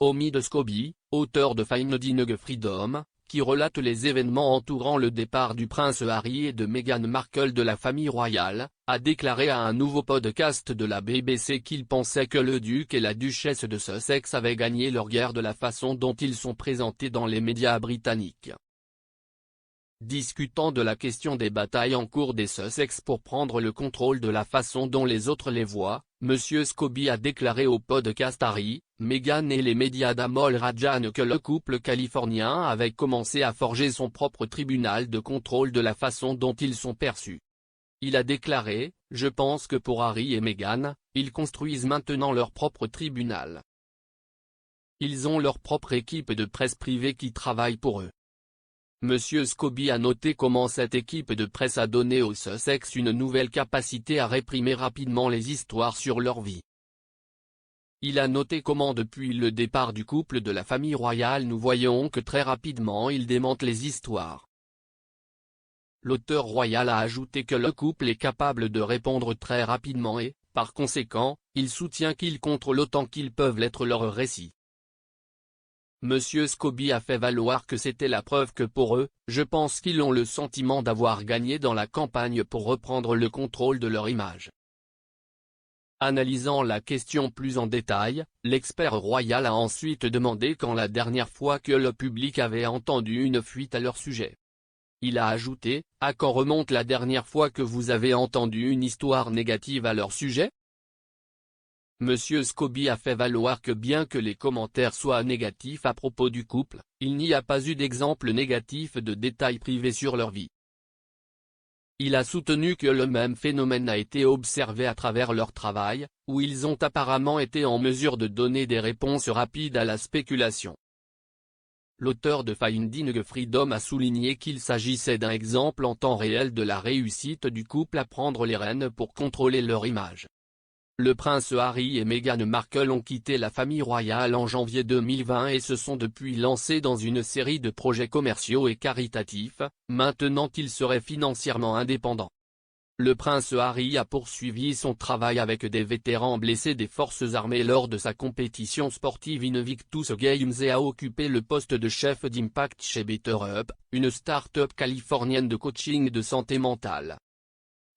Omid Scobie, auteur de Finding Freedom, qui relate les événements entourant le départ du prince Harry et de Meghan Markle de la famille royale, a déclaré à un nouveau podcast de la BBC qu'il pensait que le duc et la duchesse de Sussex avaient gagné leur guerre de la façon dont ils sont présentés dans les médias britanniques. Discutant de la question des batailles en cours des Sussex pour prendre le contrôle de la façon dont les autres les voient, M. Scobie a déclaré au podcast Harry, Meghan et les médias d'Amol Rajan que le couple californien avait commencé à forger son propre tribunal de contrôle de la façon dont ils sont perçus. Il a déclaré, « Je pense que pour Harry et Meghan, ils construisent maintenant leur propre tribunal. Ils ont leur propre équipe de presse privée qui travaille pour eux. » M. Scobie a noté comment cette équipe de presse a donné aux Sussex une nouvelle capacité à réprimer rapidement les histoires sur leur vie. Il a noté comment depuis le départ du couple de la famille royale nous voyons que très rapidement ils démentent les histoires. L'auteur royal a ajouté que le couple est capable de répondre très rapidement et, par conséquent, il soutient qu'ils contrôlent autant qu'ils peuvent l'être leur récit. M. Scobie a fait valoir que c'était la preuve que pour eux, je pense qu'ils ont le sentiment d'avoir gagné dans la campagne pour reprendre le contrôle de leur image. Analysant la question plus en détail, l'expert royal a ensuite demandé quand la dernière fois que le public avait entendu une fuite à leur sujet. Il a ajouté, « À quand remonte la dernière fois que vous avez entendu une histoire négative à leur sujet ?» M. Scobie a fait valoir que bien que les commentaires soient négatifs à propos du couple, il n'y a pas eu d'exemple négatif de détails privés sur leur vie. Il a soutenu que le même phénomène a été observé à travers leur travail, où ils ont apparemment été en mesure de donner des réponses rapides à la spéculation. L'auteur de Finding Freedom a souligné qu'il s'agissait d'un exemple en temps réel de la réussite du couple à prendre les rênes pour contrôler leur image. Le prince Harry et Meghan Markle ont quitté la famille royale en janvier 2020 et se sont depuis lancés dans une série de projets commerciaux et caritatifs, maintenant qu'ils seraient financièrement indépendants. Le prince Harry a poursuivi son travail avec des vétérans blessés des forces armées lors de sa compétition sportive Invictus Games et a occupé le poste de chef d'Impact chez BetterUp, une start-up californienne de coaching de santé mentale.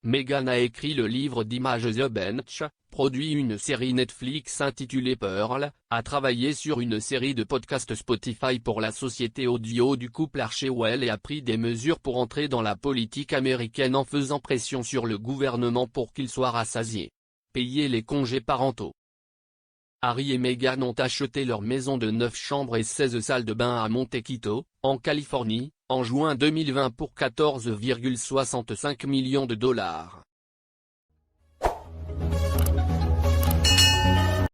Meghan a écrit le livre d'images The Bench, produit une série Netflix intitulée Pearl, a travaillé sur une série de podcasts Spotify pour la société audio du couple Archewell et a pris des mesures pour entrer dans la politique américaine en faisant pression sur le gouvernement pour qu'il soit rassasié. Payer les congés parentaux. Harry et Meghan ont acheté leur maison de 9 chambres et 16 salles de bain à Montecito, en Californie, en juin 2020 pour $14,65 millions.